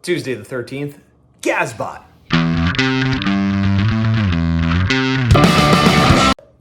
Tuesday the 13th, Gazbot.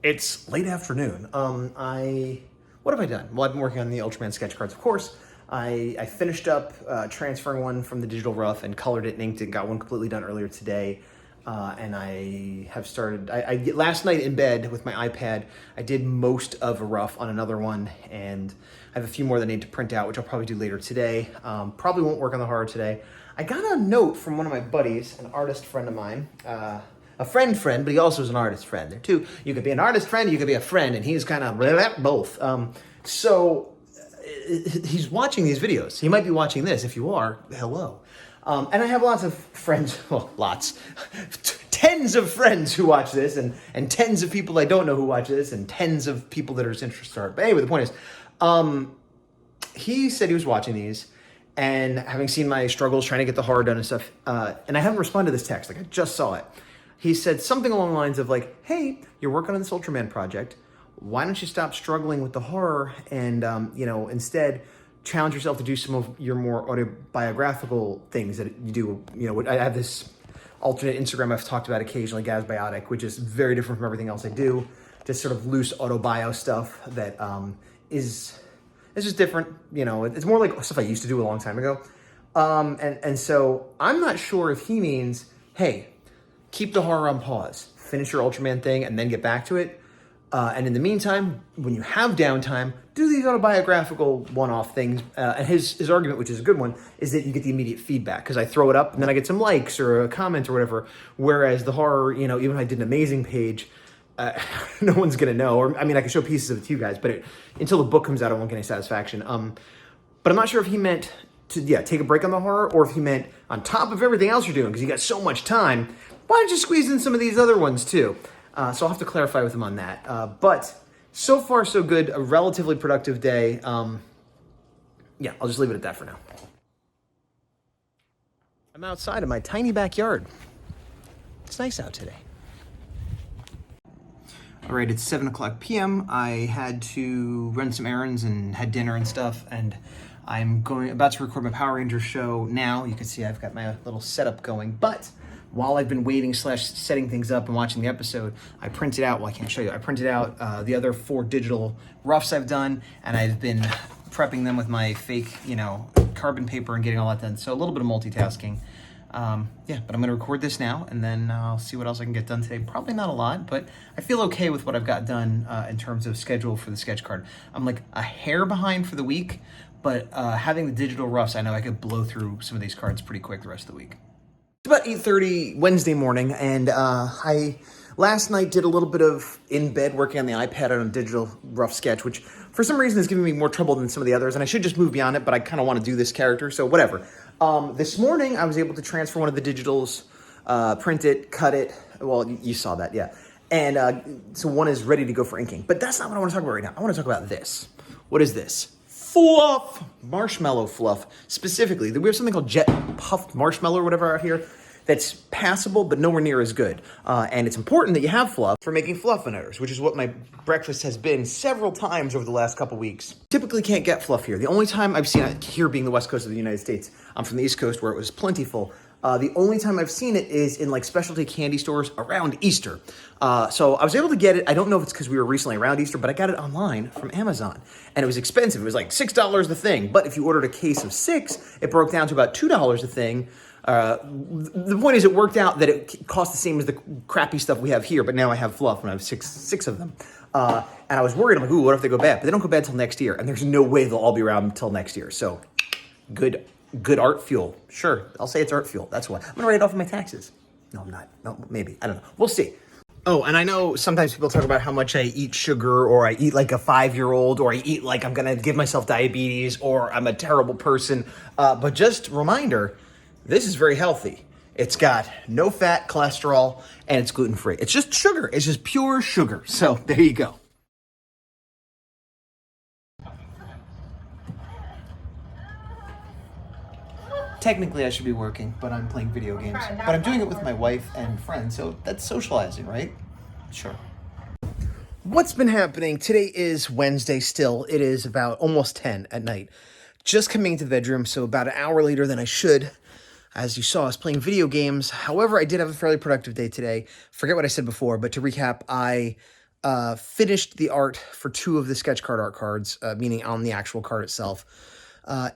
It's late afternoon. What have I done? Well, I've been working on the Ultraman sketch cards, of course. I finished up transferring one from the digital rough and colored it and inked it, got one completely done earlier today. And I have started, last night in bed with my iPad, I did most of a rough on another one, and I have a few more that I need to print out, which I'll probably do later today. Probably won't work on the horror today. I got a note from one of my buddies, an artist friend of mine, a friend, but he also is an artist friend. There too. You could be an artist friend, you could be a friend, and he's kind of both. So he's watching these videos. He might be watching this. If you are, hello. And I have lots of friends, well, lots, tens of friends who watch this, and tens of people I don't know who watch this, and tens of people that are interested. But anyway, the point is, he said he was watching these, and having seen my struggles trying to get the horror done and stuff, and I haven't responded to this text, like I just saw it. He said something along the lines of like, hey, you're working on this Ultraman project. Why don't you stop struggling with the horror and, instead challenge yourself to do some of your more autobiographical things that you do. I have this alternate Instagram I've talked about occasionally, Gazbot, which is very different from everything else I do. Just sort of loose autobio stuff that is just different. It's more like stuff I used to do a long time ago. And so I'm not sure if he means, hey, keep the horror on pause, finish your Ultraman thing, and then get back to it. And in the meantime, when you have downtime, do these autobiographical one-off things. And his argument, which is a good one, is that you get the immediate feedback. Because I throw it up, and then I get some likes or a comment or whatever. Whereas the horror, even if I did an amazing page, no one's going to know. Or, I mean, I can show pieces of it to you guys, but until the book comes out, I won't get any satisfaction. But I'm not sure if he meant to, take a break on the horror, or if he meant on top of everything else you're doing, because you got so much time, why don't you squeeze in some of these other ones too? So I'll have to clarify with him on that. But so far, so good. A relatively productive day. I'll just leave it at that for now. I'm outside of my tiny backyard. It's nice out today. All right, it's 7:00 p.m. I had to run some errands and had dinner and stuff, and I'm about to record my Power Rangers show now. You can see I've got my little setup going, but while I've been waiting / setting things up and watching the episode, I printed out, I can't show you, I printed out the other 4 digital roughs I've done, and I've been prepping them with my fake, carbon paper and getting all that done. So a little bit of multitasking. But I'm going to record this now, and then I'll see what else I can get done today. Probably not a lot, but I feel okay with what I've got done in terms of schedule for the sketch card. I'm like a hair behind for the week, but having the digital roughs, I know I could blow through some of these cards pretty quick the rest of the week. It's about 8:30 Wednesday morning, and I last night did a little bit of in bed working on the iPad on a digital rough sketch, which for some reason is giving me more trouble than some of the others, and I should just move beyond it, but I kind of want to do this character, so whatever. This morning, I was able to transfer one of the digitals, print it, cut it. Well, you saw that, yeah. And so one is ready to go for inking, but that's not what I want to talk about right now. I want to talk about this. What is this? Fluff, marshmallow fluff. Specifically, we have something called jet puffed marshmallow or whatever out here that's passable, but nowhere near as good. And it's important that you have fluff for making fluffinators, which is what my breakfast has been several times over the last couple weeks. Typically can't get fluff here. The only time I've seen it, here being the west coast of the United States, I'm from the East Coast where it was plentiful. The only time I've seen it is in like specialty candy stores around Easter. So I was able to get it. I don't know if it's because we were recently around Easter, but I got it online from Amazon. And it was expensive. It was like $6 the thing. But if you ordered a case of 6, it broke down to about $2 a thing. The point is it worked out that it cost the same as the crappy stuff we have here, but now I have fluff and I have six of them. And I was worried, I'm like, ooh, what if they go bad? But they don't go bad till next year. And there's no way they'll all be around until next year. So good art fuel. Sure, I'll say it's art fuel. That's why. I'm gonna write it off of my taxes. No, I'm not. No, maybe. I don't know. We'll see. Oh, and I know sometimes people talk about how much I eat sugar, or I eat like a 5-year-old, or I eat like I'm gonna give myself diabetes, or I'm a terrible person. But just reminder, this is very healthy. It's got no fat, cholesterol, and it's gluten-free. It's just sugar. It's just pure sugar. So there you go. Technically, I should be working, but I'm playing video games. But I'm doing it with my wife and friends, so that's socializing, right? Sure. What's been happening? Today is Wednesday still. It is about almost 10 at night. Just coming into the bedroom, so about an hour later than I should. As you saw, I was playing video games. However, I did have a fairly productive day today. Forget what I said before, but to recap, I finished the art for 2 of the sketch card art cards, meaning on the actual card itself. Well,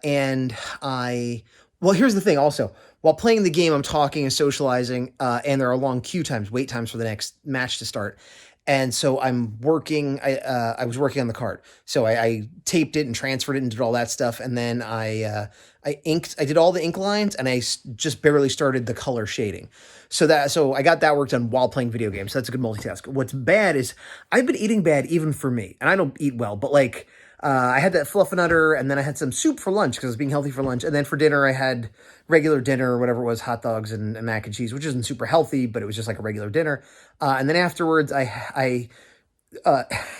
here's the thing also. While playing the game, I'm talking and socializing, and there are long queue times, wait times for the next match to start. And so I'm working, I was working on the card. So I taped it and transferred it and did all that stuff. And then I did all the ink lines, and I just barely started the color shading. So I got that work done while playing video games. So that's a good multitask. What's bad is I've been eating bad even for me, and I don't eat well, but like, I had that fluffernutter, and then I had some soup for lunch because I was being healthy for lunch. And then for dinner, I had regular dinner, or whatever it was, hot dogs and mac and cheese, which isn't super healthy, but it was just like a regular dinner. And then afterwards, I had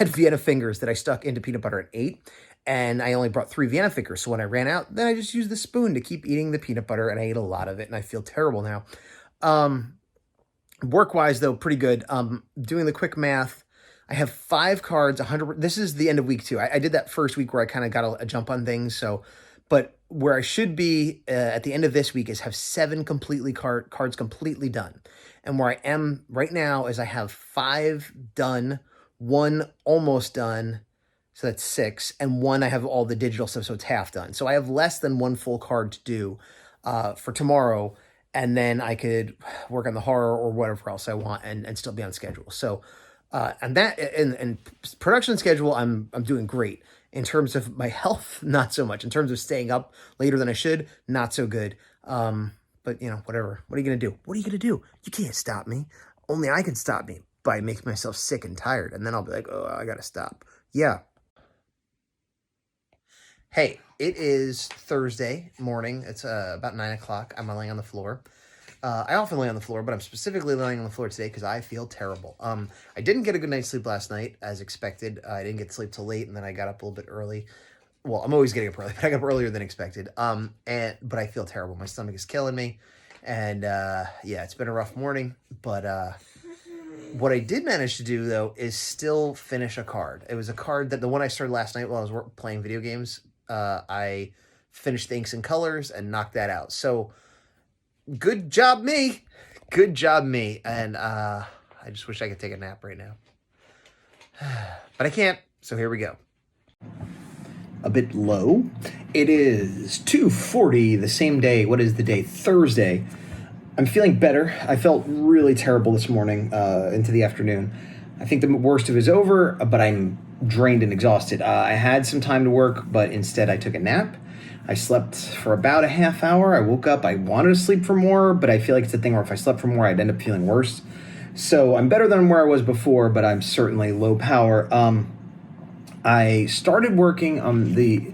Vienna fingers that I stuck into peanut butter and ate. And I only brought 3 Vienna fingers. So when I ran out, then I just used the spoon to keep eating the peanut butter, and I ate a lot of it, and I feel terrible now. Work-wise, though, pretty good. Doing the quick math, I have 5 cards, 100. This is the end of week 2. I did that first week where I kind of got a jump on things. But where I should be at the end of this week is have 7 cards completely done. And where I am right now is I have 5 done, 1 almost done, so that's 6, and 1 I have all the digital stuff, so it's half done. So I have less than 1 full card to do for tomorrow, and then I could work on the horror or whatever else I want and still be on schedule. So and production schedule, I'm doing great. In terms of my health, not so much. In terms of staying up later than I should, not so good. But, whatever. What are you going to do? What are you going to do? You can't stop me. Only I can stop me by making myself sick and tired. And then I'll be like, oh, I got to stop. Yeah. Hey, it is Thursday morning. It's about 9 o'clock. I'm laying on the floor. I often lay on the floor, but I'm specifically laying on the floor today because I feel terrible. I didn't get a good night's sleep last night, as expected. I didn't get to sleep till late, and then I got up a little bit early. Well, I'm always getting up early, but I got up earlier than expected. But I feel terrible. My stomach is killing me, and yeah, it's been a rough morning. But what I did manage to do, though, is still finish a card. It was a card that the one I started last night while I was playing video games. I finished the inks and colors and knocked that out. So good job me. Good job me. And I just wish I could take a nap right now. But I can't, so here we go. A bit low. It is 2:40 the same day. What is the day? Thursday. I'm feeling better. I felt really terrible this morning into the afternoon. I think the worst of it is over, but I'm drained and exhausted. I had some time to work, but instead I took a nap. I slept for about a half hour. I woke up. I wanted to sleep for more, but I feel like it's a thing where if I slept for more, I'd end up feeling worse. So I'm better than where I was before, but I'm certainly low power. I started working on the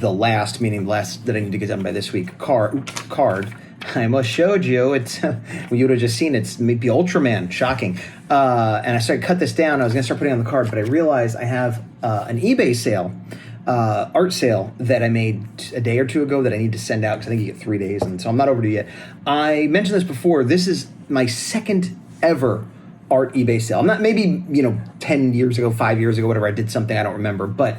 last that I need to get done by this week, card. I almost showed you. It's you would have just seen it's maybe Ultraman. Shocking. And I started to cut this down. I was going to start putting it on the card, but I realized I have an eBay sale, art sale that I made a day or 2 ago that I need to send out because I think you get 3 days, and so I'm not overdue yet. I mentioned this before. This is my second ever art eBay sale. I'm not, maybe 10 years ago, 5 years ago, whatever. I did something I don't remember, but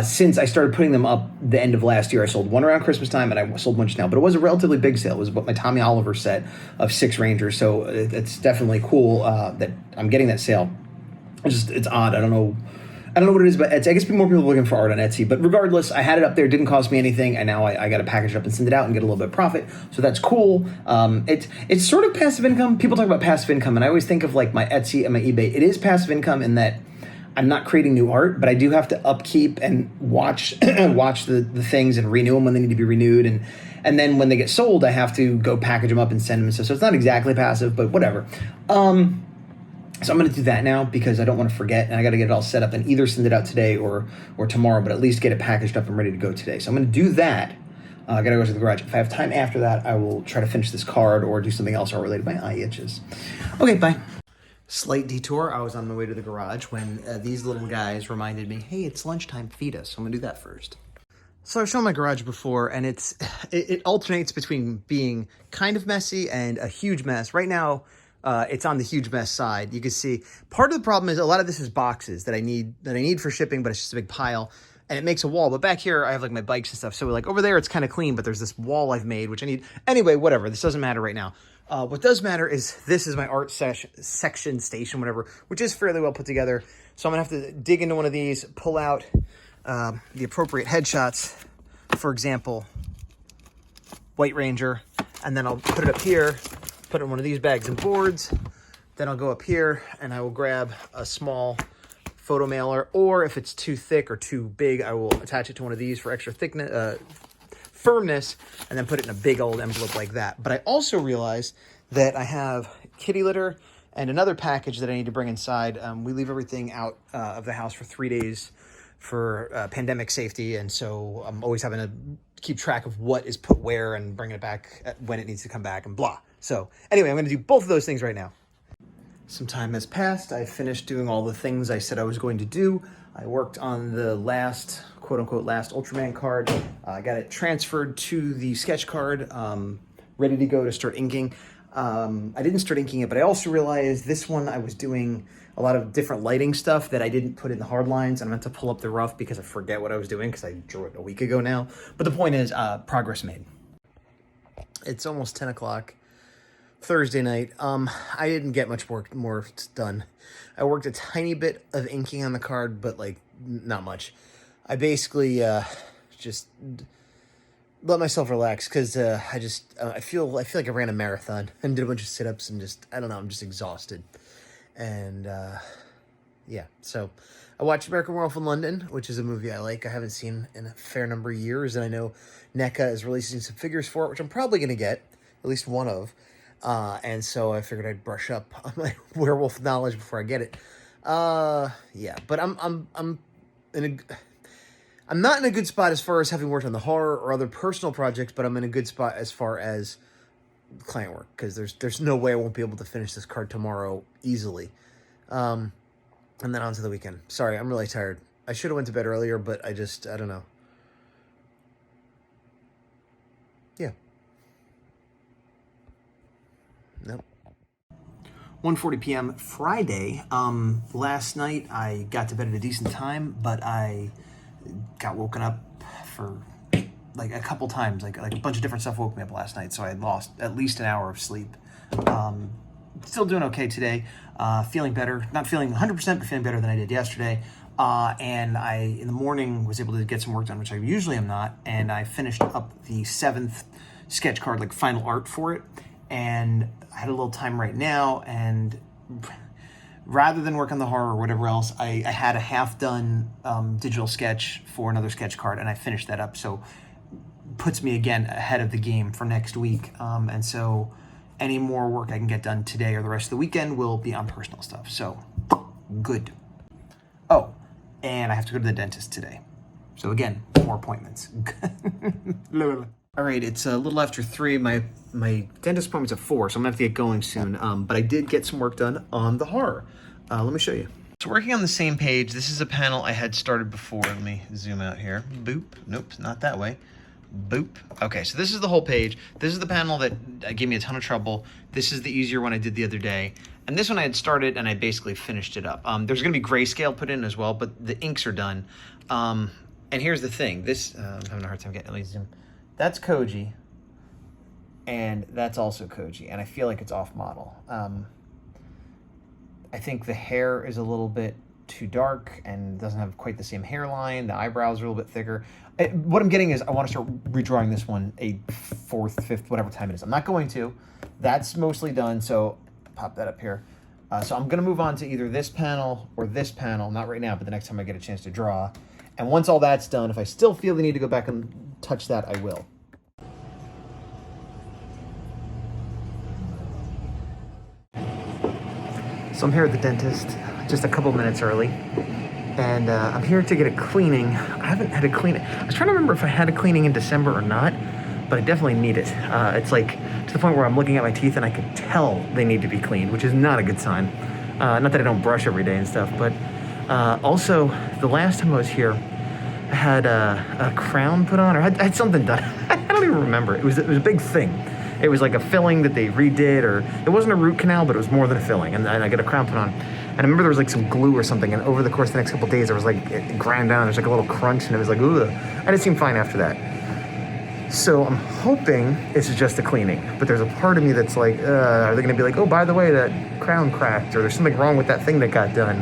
since I started putting them up the end of last year, I sold one around Christmas time, and I sold one just now. But it was a relatively big sale. It was about my Tommy Oliver set of 6 Rangers, so it's definitely cool that I'm getting that sale. It's odd. I don't know what it is, but I guess more people are looking for art on Etsy. But regardless, I had it up there. It didn't cost me anything, and now I got to package it up and send it out and get a little bit of profit. So that's cool. It's sort of passive income. People talk about passive income, and I always think of like my Etsy and my eBay. It is passive income in that I'm not creating new art, but I do have to upkeep and watch the things and renew them when they need to be renewed. And then when they get sold, I have to go package them up and send them and stuff. So it's not exactly passive, but whatever. So I'm going to do that now because I don't want to forget, and I got to get it all set up and either send it out today or tomorrow, but at least get it packaged up and ready to go today. So I'm going to do that. I got to go to the garage. If I have time after that, I will try to finish this card or do something else art related. My eye itches. Okay, bye. Slight detour. I was on my way to the garage when these little guys reminded me, hey, it's lunchtime, feed us. So I'm going to do that first. So I've shown my garage before, and it alternates between being kind of messy and a huge mess. Right now, it's on the huge mess side. You can see part of the problem is a lot of this is boxes that I need for shipping, but it's just a big pile. and it makes a wall. But back here, I have like my bikes and stuff. So like over there, it's kind of clean, but there's this wall I've made, which I need. Anyway, whatever. This doesn't matter right now. What does matter is this is my art section station, whatever, which is fairly well put together. So I'm gonna have to dig into one of these, pull out the appropriate headshots. For example, White Ranger, and then I'll put it up here, put it in one of these bags and boards. Then I'll go up here and I will grab a small photo mailer, or if it's too thick or too big, I will attach it to one of these for extra thickness, firmness, and then put it in a big old envelope like that. But I also realized that I have kitty litter and another package that I need to bring inside. We leave everything out of the house for 3 days for pandemic safety, and so I'm always having to keep track of what is put where and bringing it back when it needs to come back and blah. So anyway, I'm going to do both of those things right now. Some time has passed. I finished doing all the things I said I was going to do. I worked on the last, quote unquote, last Ultraman card. I got it transferred to the sketch card, ready to go to start inking. I didn't start inking it, but I also realized this one I was doing a lot of different lighting stuff that I didn't put in the hard lines. And I meant to pull up the rough because I forget what I was doing because I drew it a week ago now. But the point is, progress made. It's almost 10 o'clock. Thursday night. I didn't get much more done. I worked a tiny bit of inking on the card, but like not much. I basically just let myself relax because I feel like I ran a marathon and did a bunch of sit-ups and just, I don't know, I'm just exhausted. And yeah, so I watched American Werewolf in London, which is a movie I like. I haven't seen in a fair number of years, and I know NECA is releasing some figures for it, which I'm probably going to get, at least one of. And so I figured I'd brush up on my werewolf knowledge before I get it. Yeah, but I'm not in a good spot as far as having worked on the horror or other personal projects, but I'm in a good spot as far as client work, because there's no way I won't be able to finish this card tomorrow easily. And then on to the weekend. Sorry, I'm really tired. I should have went to bed earlier, but I don't know. Yeah. Nope. 1:40 p.m. Friday. Last night I got to bed at a decent time, but I got woken up for like a couple times. Like a bunch of different stuff woke me up last night, so I had lost at least an hour of sleep. Still doing okay today. Feeling better. Not feeling 100%, but feeling better than I did yesterday. And I, in the morning, was able to get some work done, which I usually am not. And I finished up the 7th sketch card, like final art for it. And I had a little time right now, and rather than work on the horror or whatever else, I had a half-done digital sketch for another sketch card, and I finished that up. So puts me again ahead of the game for next week. And so any more work I can get done today or the rest of the weekend will be on personal stuff. So good. Oh, and I have to go to the dentist today. So again, more appointments. All right, it's a little after 3. My dentist appointment's at 4, so I'm gonna have to get going soon. But I did get some work done on the horror. Let me show you. So working on the same page, this is a panel I had started before. Let me zoom out here. Boop. Nope, not that way. Boop. Okay, so this is the whole page. This is the panel that gave me a ton of trouble. This is the easier one I did the other day. And this one I had started and I basically finished it up. There's gonna be grayscale put in as well, but the inks are done. And here's the thing. This, I'm having a hard time getting, at least zoom. That's Koji, and that's also Koji, and I feel like it's off model. I think the hair is a little bit too dark and doesn't have quite the same hairline. The eyebrows are a little bit thicker. What I'm getting is I want to start redrawing this one a 4th, 5th, whatever time it is. I'm not going to. That's mostly done, so pop that up here. So I'm going to move on to either this panel or this panel, not right now, but the next time I get a chance to draw. And once all that's done, if I still feel the need to go back and touch that, I will. So I'm here at the dentist, just a couple minutes early. And I'm here to get a cleaning. I haven't had a cleaning. I was trying to remember if I had a cleaning in December or not, but I definitely need it. It's like to the point where I'm looking at my teeth and I can tell they need to be cleaned, which is not a good sign. Not that I don't brush every day and stuff, but also, the last time I was here, I had a crown put on, or I had something done. I don't even remember. It was a big thing. it was like a filling that they redid, or it wasn't a root canal, but it was more than a filling, and I got a crown put on. And I remember there was like some glue or something, and over the course of the next couple of days, it was like, it ground down, there's like a little crunch, and it was like, ugh. And it seemed fine after that. So I'm hoping this is just a cleaning, but there's a part of me that's like, are they gonna be like, oh, by the way, that crown cracked, or there's something wrong with that thing that got done,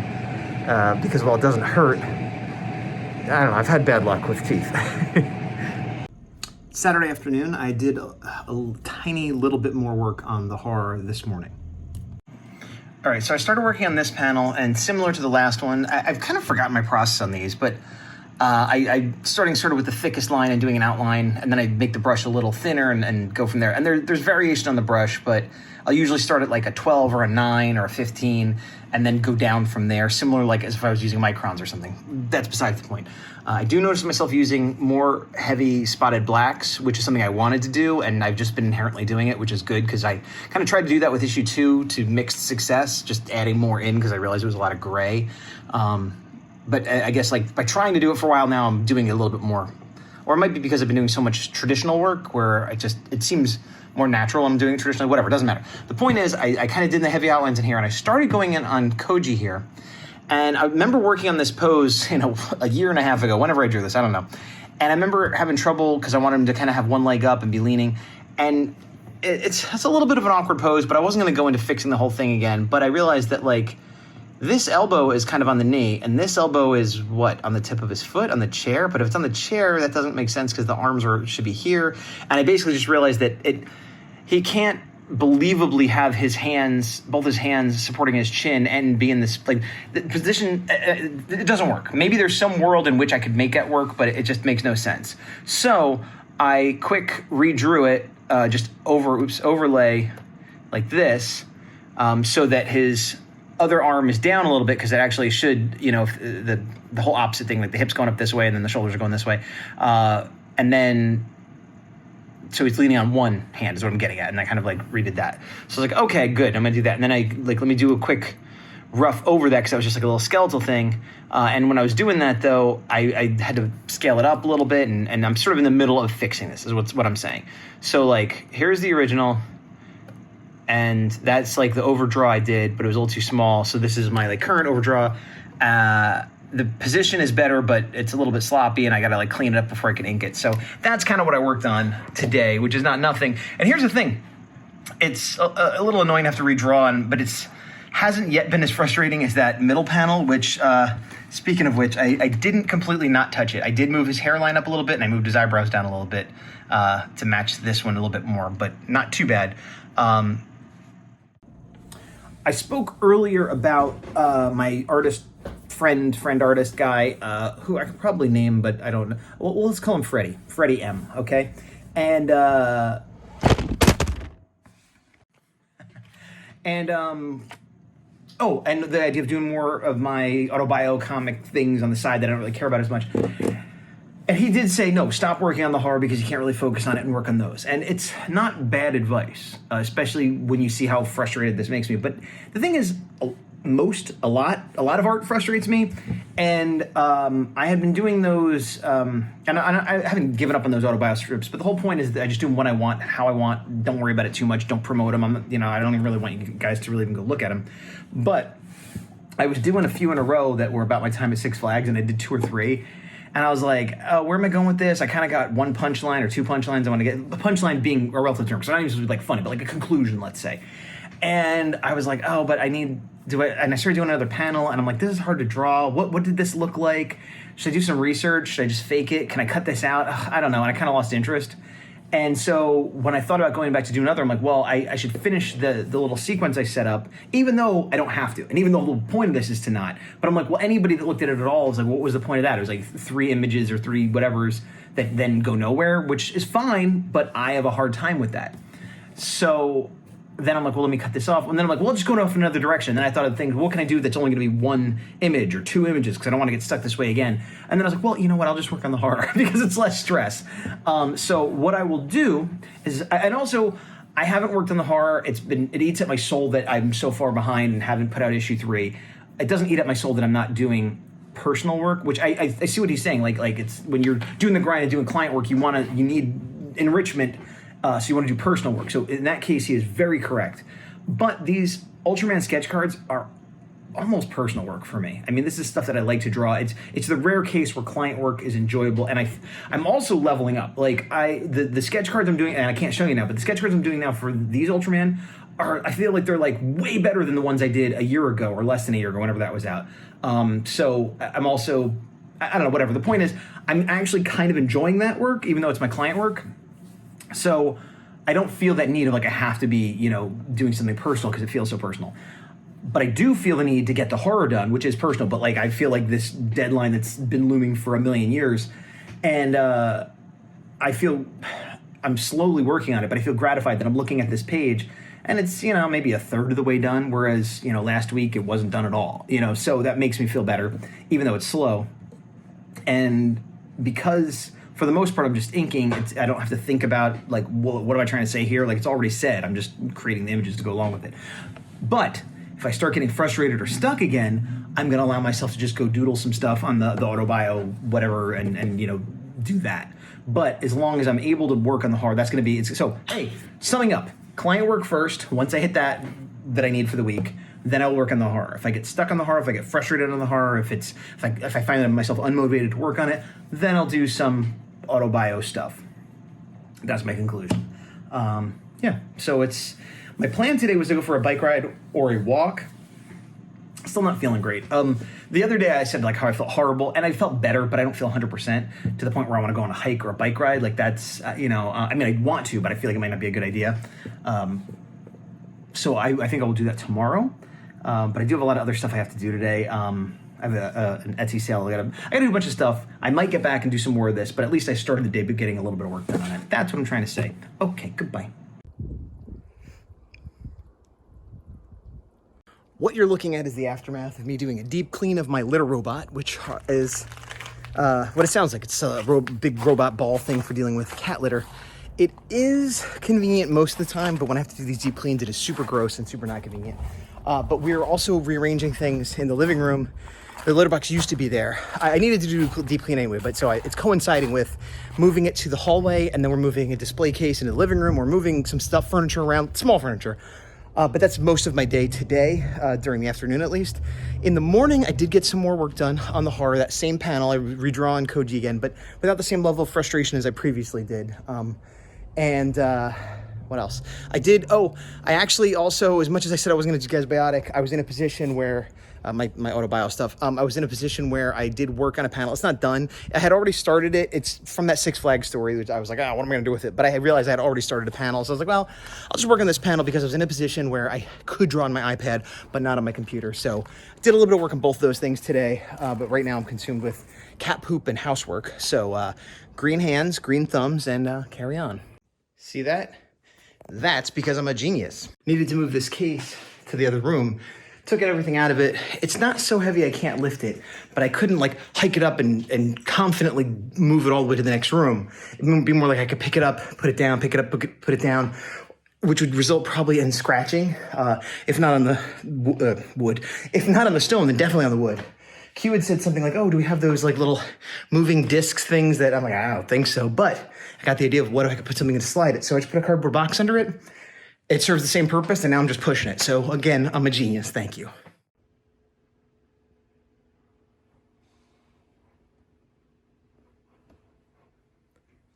because while it doesn't hurt, I don't know, I've had bad luck with teeth. Saturday afternoon, I did a tiny little bit more work on the horror this morning. All right, so I started working on this panel, and similar to the last one, I've kind of forgotten my process on these, but I'm starting sort of with the thickest line and doing an outline, and then I make the brush a little thinner and go from there. And there's variation on the brush, but I'll usually start at like a 12 or a 9 or a 15, and then go down from there, similar like as if I was using microns or something. That's besides the point. I do notice myself using more heavy spotted blacks, which is something I wanted to do, and I've just been inherently doing it, which is good, because I kind of tried to do that with issue 2 to mixed success, just adding more in because I realized it was a lot of gray. But I guess like by trying to do it for a while now, I'm doing it a little bit more. Or it might be because I've been doing so much traditional work where it seems more natural. I'm doing it traditionally, whatever, it doesn't matter. The point is, I kind of did the heavy outlines in here, and I started going in on Koji here. And I remember working on this pose, a year and a half ago, whenever I drew this, I don't know. And I remember having trouble because I wanted him to kind of have one leg up and be leaning. And it's a little bit of an awkward pose, but I wasn't going to go into fixing the whole thing again. But I realized that like, this elbow is kind of on the knee, and this elbow is what, on the tip of his foot, on the chair? But if it's on the chair, that doesn't make sense because the arms should be here. And I basically just realized that he can't believably have both his hands supporting his chin and be in this, like, the position, it doesn't work. Maybe there's some world in which I could make it work, but it just makes no sense. So I quick redrew it, just overlay like this, so that his other arm is down a little bit, because it actually should, the whole opposite thing, like the hips going up this way and then the shoulders are going this way. And then, so he's leaning on one hand is what I'm getting at. And I kind of like redid that. So I was like, okay, good, I'm gonna do that. And then let me do a quick rough over that, because that was just like a little skeletal thing. And when I was doing that though, I had to scale it up a little bit, and I'm sort of in the middle of fixing this is what I'm saying. So like, here's the original, and that's like the overdraw I did, but it was a little too small. So this is my like current overdraw. The position is better, but it's a little bit sloppy, and I gotta like clean it up before I can ink it. So that's kind of what I worked on today, which is not nothing. And here's the thing. It's a little annoying to have to redraw, but it's hasn't yet been as frustrating as that middle panel, which, speaking of which, I didn't completely not touch it. I did move his hairline up a little bit, and I moved his eyebrows down a little bit to match this one a little bit more, but not too bad. I spoke earlier about my friend artist guy, who I could probably name, but I don't know. Well, let's call him Freddie M, okay? And and the idea of doing more of my autobio comic things on the side that I don't really care about as much. And he did say, no, stop working on the horror because you can't really focus on it and work on those. And it's not bad advice, especially when you see how frustrated this makes me. But the thing is, a lot of art frustrates me. And I had been doing those, and I haven't given up on those autobio strips, but the whole point is that I just do them when I want, how I want. Don't worry about it too much. Don't promote them. I don't even really want you guys to really even go look at them. But I was doing a few in a row that were about my time at Six Flags, and I did 2 or 3. And I was like, where am I going with this? I kind of got one punchline or 2 punchlines I want to get. The punchline being a relative term, so not even supposed to be like funny, but like a conclusion, let's say. And I was like, but and I started doing another panel, and I'm like, this is hard to draw. What did this look like? Should I do some research? Should I just fake it? Can I cut this out? I don't know. And I kind of lost interest. And so when I thought about going back to do another, I'm like, well, I should finish the little sequence I set up, even though I don't have to. And even though the point of this is to not. But I'm like, well, anybody that looked at it at all was like, what was the point of that? It was like 3 images or 3 whatevers that then go nowhere, which is fine, but I have a hard time with that. So then I'm like, well, let me cut this off. And then I'm like, well, I'll just go off in another direction. Then I thought of things, what can I do that's only going to be 1 image or 2 images, because I don't want to get stuck this way again. And then I was like, well, you know what? I'll just work on the horror because it's less stress. So what I will do is, and also I haven't worked on the horror. It eats at my soul that I'm so far behind and haven't put out issue 3. It doesn't eat at my soul that I'm not doing personal work, which I see what he's saying. Like it's when you're doing the grind and doing client work, you need enrichment So you want to do personal work. So in that case, he is very correct. But these Ultraman sketch cards are almost personal work for me. I mean, this is stuff that I like to draw. It's the rare case where client work is enjoyable, and I'm also leveling up. Like the sketch cards I'm doing, and I can't show you now, but the sketch cards I'm doing now for these Ultraman I feel like they're like way better than the ones I did a year ago or less than a year ago, whenever that was out. So I'm also, I don't know, whatever. The point is, I'm actually kind of enjoying that work, even though it's my client work. So I don't feel that need of like I have to be, doing something personal because it feels so personal. But I do feel the need to get the horror done, which is personal. But like I feel like this deadline that's been looming for a million years, and I feel I'm slowly working on it. But I feel gratified that I'm looking at this page, and it's maybe a third of the way done. Whereas last week it wasn't done at all. So that makes me feel better, even though it's slow. And because for the most part I'm just inking, I don't have to think about like what am I trying to say here. Like it's already said. I'm just creating the images to go along with it. But if I start getting frustrated or stuck again, I'm going to allow myself to just go doodle some stuff on the AutoBio, whatever, and do that. But as long as I'm able to work on the horror, that's going to be, so, hey, summing up, client work first. Once I hit that I need for the week, then I'll work on the horror. If I get stuck on the horror, if I get frustrated on the horror, if I find that myself unmotivated to work on it, then I'll do some AutoBio stuff. That's my conclusion. So my plan today was to go for a bike ride or a walk. Still not feeling great. The other day I said like how I felt horrible, and I felt better, but I don't feel 100% to the point where I want to go on a hike or a bike ride. Like that's, I want to, but I feel like it might not be a good idea. So I think I will do that tomorrow. But I do have a lot of other stuff I have to do today. I have an Etsy sale. I gotta do a bunch of stuff. I might get back and do some more of this, but at least I started the day by getting a little bit of work done on it. That's what I'm trying to say. Okay, goodbye. What you're looking at is the aftermath of me doing a deep clean of my litter robot, which is what it sounds like. It's a big robot ball thing for dealing with cat litter. It is convenient most of the time, but when I have to do these deep cleans, it is super gross and super not convenient. But we're also rearranging things in the living room. The litter box used to be there. I needed to do a deep clean anyway, but so it's coinciding with moving it to the hallway, and then we're moving a display case into the living room. We're moving some furniture around, small furniture. But that's most of my day today, during the afternoon at least. In the morning, I did get some more work done on the horror. That same panel, I redraw in Koji again, but without the same level of frustration as I previously did. What else? I actually also, as much as I said I was going to do Gazbiotic, I was in a position where, my AutoBio stuff, I was in a position where I did work on a panel. It's not done. I had already started it. It's from that Six Flags story, which I was like, what am I going to do with it? But I realized I had already started a panel. So I was like, well, I'll just work on this panel because I was in a position where I could draw on my iPad, but not on my computer. So I did a little bit of work on both those things today. But right now I'm consumed with cat poop and housework. So green hands, green thumbs, and carry on. See that? That's because I'm a genius. Needed to move this case to the other room. Took everything out of it. It's not so heavy I can't lift it, but I couldn't like hike it up and confidently move it all the way to the next room. It would be more like I could pick it up, put it down, pick it up, put it down, which would result probably in scratching. If not on the wood. If not on the stone, then definitely on the wood. Q had said something like, do we have those like little moving discs things that I'm like, I don't think so. But I got the idea of what if I could put something in to slide it. So I just put a cardboard box under it. It serves the same purpose, and now I'm just pushing it. So again, I'm a genius. Thank you.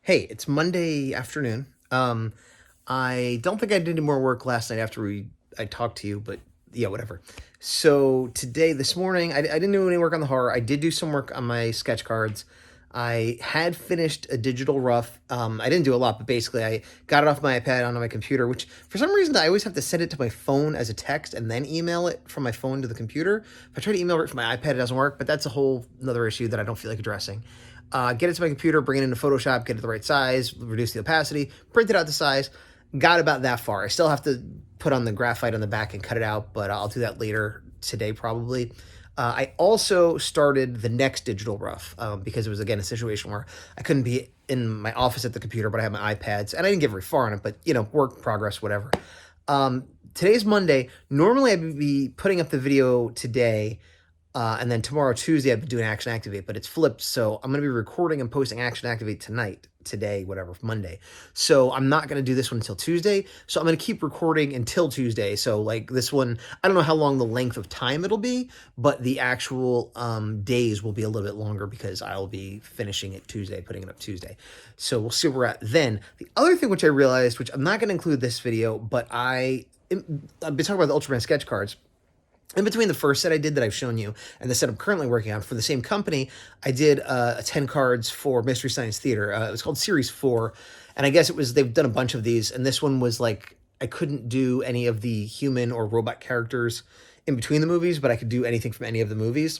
Hey, it's Monday afternoon. I don't think I did any more work last night after I talked to you, but yeah, whatever. So today, this morning, I didn't do any work on the horror. I did do some work on my sketch cards. I had finished a digital rough. I didn't do a lot, but basically I got it off my iPad onto my computer, which for some reason I always have to send it to my phone as a text and then email it from my phone to the computer. If I try to email it from my iPad, it doesn't work, but that's a whole another issue that I don't feel like addressing. Get it to my computer, bring it into Photoshop, get it the right size, reduce the opacity, print it out to size. Got about that far. I still have to put on the graphite on the back and cut it out, but I'll do that later today probably. I also started the next digital rough because it was, again, a situation where I couldn't be in my office at the computer, but I had my iPads, and I didn't get very far on it, but, work progress, whatever. Today's Monday. Normally, I'd be putting up the video today And then tomorrow, Tuesday, I've been doing Action Activate, but it's flipped. So I'm going to be recording and posting Action Activate today, whatever, Monday. So I'm not going to do this one until Tuesday. So I'm going to keep recording until Tuesday. So like this one, I don't know how long the length of time it'll be, but the actual days will be a little bit longer because I'll be finishing it Tuesday, putting it up Tuesday. So we'll see where we're at then. The other thing which I realized, which I'm not going to include this video, but I've been talking about the Ultraman sketch cards. In between the first set I did that I've shown you and the set I'm currently working on for the same company, I did 10 cards for Mystery Science Theater. It was called Series 4, and I guess they've done a bunch of these, and this one was like, I couldn't do any of the human or robot characters in between the movies, but I could do anything from any of the movies.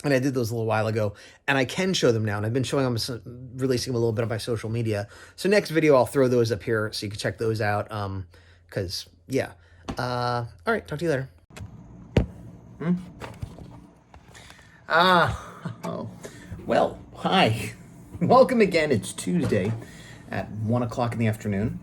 And I did those a little while ago, and I can show them now, and I've been showing them, releasing them a little bit on my social media. So next video, I'll throw those up here so you can check those out, because, yeah. All right, talk to you later. Well, hi. Welcome again. It's Tuesday at 1 o'clock in the afternoon.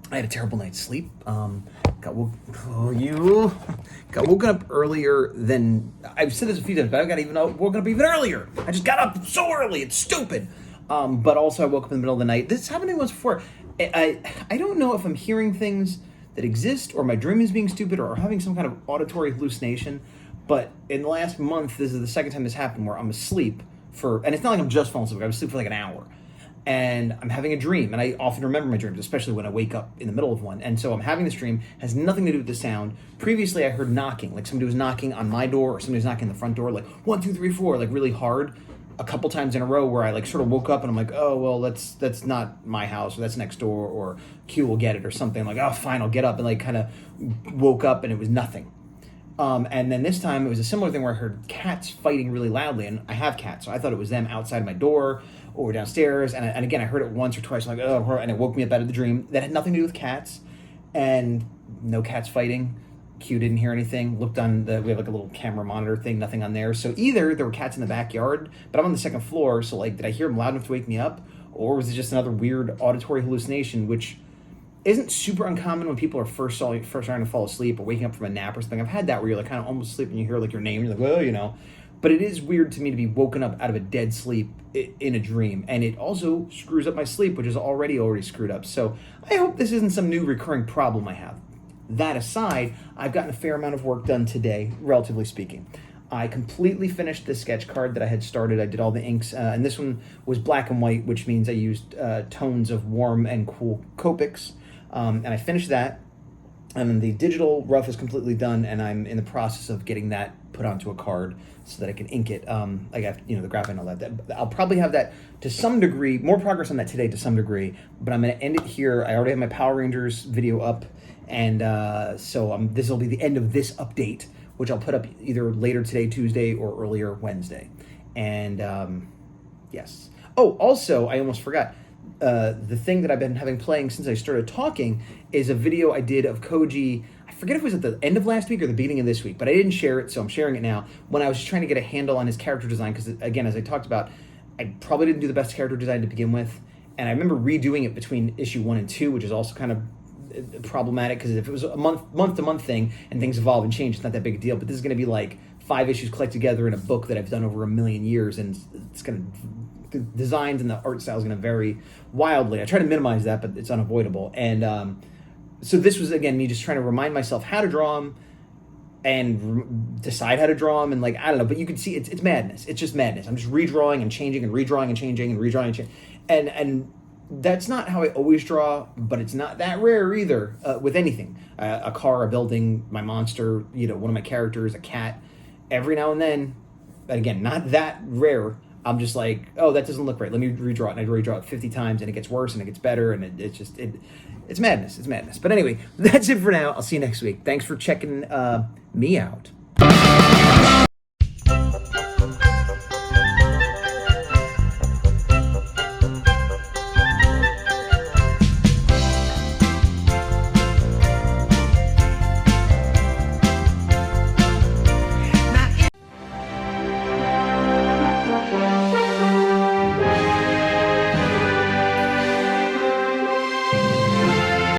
I had a terrible night's sleep. Got woken up earlier than, I've said this a few times, but I got woken up even earlier. I just got up so early. It's stupid. But also I woke up in the middle of the night. This happened to me once before. I don't know if I'm hearing things that exist or my dream is being stupid or having some kind of auditory hallucination. But in the last month, this is the second time this happened where I'm asleep and it's not like I'm just falling asleep. I was asleep for like an hour. And I'm having a dream, and I often remember my dreams, especially when I wake up in the middle of one. And so I'm having this dream, has nothing to do with the sound. Previously, I heard knocking, like somebody was knocking on my door or somebody was knocking on the front door, like 1, 2, 3, 4, like really hard, a couple times in a row where I like sort of woke up and I'm like, oh, well, that's not my house, or that's next door, or Q will get it or something. I'm like, oh, fine, I'll get up, and like kind of woke up and it was nothing. And then this time it was a similar thing where I heard cats fighting really loudly, and I have cats, so I thought it was them outside my door or downstairs. And again, I heard it once or twice, like, oh, and it woke me up out of the dream. That had nothing to do with cats, and no cats fighting. Q didn't hear anything. Looked on we have like a little camera monitor thing, nothing on there. So either there were cats in the backyard, but I'm on the second floor, so like, did I hear them loud enough to wake me up, or was it just another weird auditory hallucination, which isn't super uncommon when people are first starting to fall asleep or waking up from a nap or something. I've had that where you're like kind of almost asleep and you hear like your name, you're like, well, you know. But it is weird to me to be woken up out of a dead sleep in a dream, and it also screws up my sleep, which is already screwed up. So I hope this isn't some new recurring problem I have. That aside, I've gotten a fair amount of work done today, relatively speaking. I completely finished the sketch card that I had started. I did all the inks, and this one was black and white, which means I used tones of warm and cool Copics. And I finished that, and then the digital rough is completely done, and I'm in the process of getting that put onto a card so that I can ink it. I got, the graphite and all that. I'll probably have that to some degree, more progress on that today to some degree, but I'm going to end it here. I already have my Power Rangers video up, and so this will be the end of this update, which I'll put up either later today, Tuesday, or earlier Wednesday. And yes. Oh, also, I almost forgot. The thing that I've been having playing since I started talking is a video I did of Koji. I forget if it was at the end of last week or the beginning of this week, but I didn't share it, so I'm sharing it now. When I was trying to get a handle on his character design, because again, as I talked about, I probably didn't do the best character design to begin with, and I remember redoing it between issue 1 and 2, which is also kind of problematic, because if it was a month-to-month thing and things evolve and change, it's not that big a deal, but this is going to be like 5 issues collected together in a book that I've done over 1 million years, and it's going to, the designs and the art style is going to vary wildly. I try to minimize that, but it's unavoidable. And so this was, again, me just trying to remind myself how to draw them and decide how to draw them, and like, I don't know, but you can see it's madness. It's just madness. I'm just redrawing and changing and redrawing and changing and redrawing and changing. And that's not how I always draw, but it's not that rare either with anything. A car, a building, my monster, one of my characters, a cat. Every now and then, but again, not that rare, I'm just like, oh, that doesn't look right. Let me redraw it. And I redraw it 50 times, and it gets worse, and it gets better, and it's madness. It's madness. But anyway, that's it for now. I'll see you next week. Thanks for checking me out.